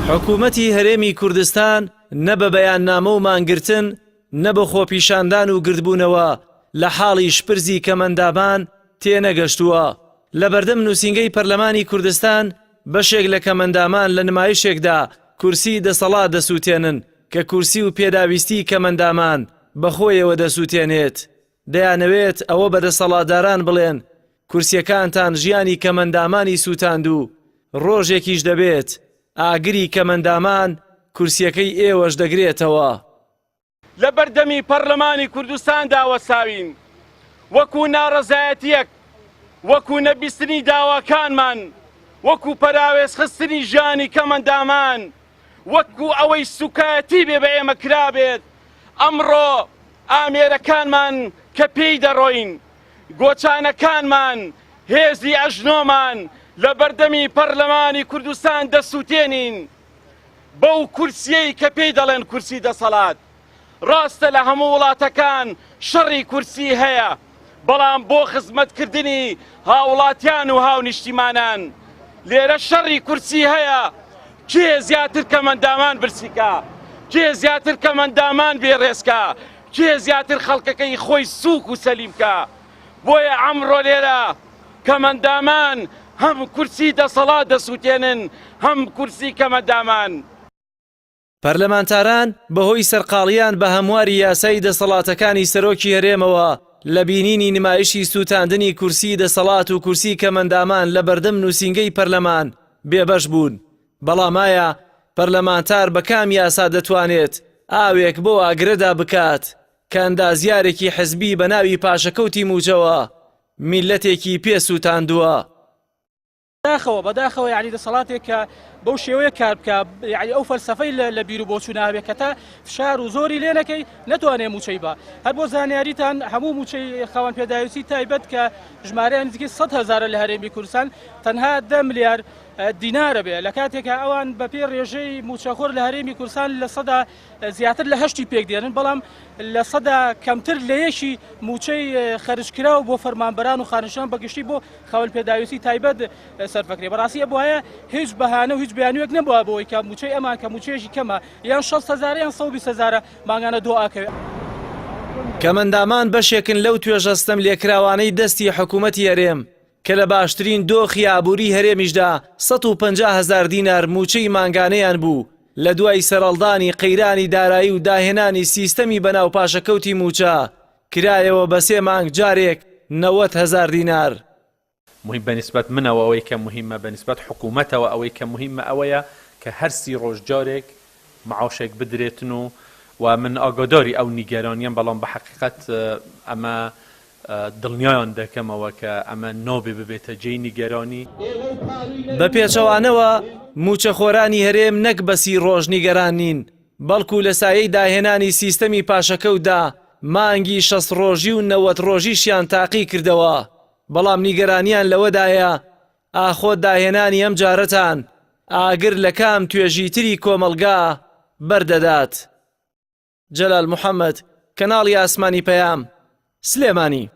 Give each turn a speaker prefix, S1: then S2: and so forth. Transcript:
S1: حکوومەتی هەرێمی کوردستان نە بە بەیاننامە و مانگرتن نە بە خۆپیشاندان و گردبوونەوە لە حاڵی شپرزی کەمەندابان تێنەگەشتووە. لە بەردەم نووسینگەی پەرلەمانی کوردستان بەشێک لە کەمەندامان لە نمایشێکدا کورسی دەسەڵات دەسووتێنن کە کورسی و پێداویستی کەمەندامان بەخۆیەوە دەسووتێنێت. دەیانەوێت ئەوە بە دەسەڵاتداران بڵێن کورسیەکانتان ژیانی کەمەندامانی سووتاند و ڕۆژێکیش دەبێت ئاگری کەمەندامان کورسیەکەی ئێوەش دەگرێتەوە.
S2: لە بەردەمی پەرلەمانی کوردستان داوەساوین وەکو ناڕەزایەتیەک، وەکو نەبیستنی داواکانمان، وەکو پەراوێز خستنی ژیانی کەمەندامان، وەکو ئەوەی سوکایەتی بێ بە ئێمە کرابێت. ئەمڕۆ ئامێرەکانمان کە پێی دەڕۆین، گۆچانەکانمان، هێزی ئەژنۆمان لە بەردەمی پەرلەمانی کوردستان دەسووتێنین بەو کورسیەی کە پێی دەڵێن کورسی دەسەڵات. ڕاستە لە هەموو وڵاتەکان شەڕی کورسی هەیە، بەڵام بۆ خزمەتکردنی هاوڵاتیان و هاونیشتیمانان لێرە شەڕی کورسی هەیە. کێ زیاتر کەمەندامان برسیکە، کێ زیاتر کەمەندامان بێڕێزکە، کێ زیاتر خەڵکەکەی خۆی سووک و سەلیمکە. بۆیە ئەمڕۆ لێرە کەمەندامان هەم کورسی دەسەڵات دەسووتێنن هەم کورسی کەمەندامان.
S1: پەرلەمانتاران بەهۆی سەرقاڵیان بە هەمواری یاسای دەسەڵاتەکانی سەرۆکی هەرێمەوە لە بینینی نمایشی سووتاندنی کورسی دەسەڵات و کورسی کەمەندامان لە بەردەم نووسینگەی پەرلەمان بێبەش بوون. بەڵام ئایا پەرلەمانتار بە کام یاسا دەتوانێت ئاوێک بۆ ئاگرەدا بکات کە ئەندازیارێکی حزبی بە ناوی پاشەکەوتی موچەوە میلەتێکی پێسووتاندووە؟
S3: بەداخەوە یعنی دەسەڵاتێک کە بەو شێوەیە کار بکە، یعنی ئەو فەلسەفەی لە بیر و بۆچوو نابێت کە تا فشار و زۆری لێ نەکەی نەتوانێت موچەی بە. هەر بۆ زانیاریتان هەموو موچەی خاوەن پێداویستی تایبەت کە ژمارەیان نزیکی 100,000 لە هەرێمی کوردستان تەنها 10 ملیار دینارە بێ، لە کاتێکە ئەوان بە پێ ڕێژەی موچەخۆر لە هەرێمی کوردستان لە سەدا زیاتر لە 8 پێک دێنن، بەڵام لە سەدا کەمتر لە یەکی موچەی خەرجکراو بۆ فەرمانبەران و خانشان بەگشتی بۆ خاوەن پێداویستی تایبەت سەرفەکرێ. بەڕاستی بۆیە هیچ بەهانە و هیچ بیانوێک نەبووە بۆی کە موچەی ئەمان کە موچەیەکی کەمە یان 60,000 یان 120,000 ماگانە دۆئاکەوێت.
S1: کەمەندامان بەشێکن لەو توێژەستەم لێکراوانەی دەستی حکوومەتی هەرێم کە لە باشترین دۆخی ئابووری هەرێمیشدا 150,000 دینار موچەی مانگانەیان بوو لە دوای سەرەڵدانی قەیرانی دارایی و داهێنانی سیستەمی بەناو پاشەکەوتی موچە کرایەوە بە 3 مانگ جارێک 90,000 دینار.
S4: مهم بەنسبەت منەوە ئەوەی کە مهمە، بەنسبەت حکوومەتەوە ئەوەی کە مهمە ئەوەیە کە هەرسی ڕۆژ جارێک معاشێک بدرێتن و من ئاگاداری ئەو نیگەرانیان، بەڵام بە حقیقت ئەمە دڵنیایان دەکەمەوە کە ئەمە نابێ ببێتە جێی نیگەرانی.
S1: بە پێچەوانەوە موچەخۆرانی هەرێم نەک بەسی ڕۆژ نیگەران نین، بەڵکو لە سایەی داهێنانی سیستەمی پاشەکەوتدا مانگی 60 ڕۆژی و 90 ڕۆژیشیان تاقی کردەوە. بەڵام نیگەرانیان لەوەدایە ئاخۆ داهێنانی ئەم جارەتان ئاگر لە کام توێژی تری کۆمەلگا بەردەدات. جەلال محەممەد، کەناڵی ئاسمانی پەیام، سلێمانی.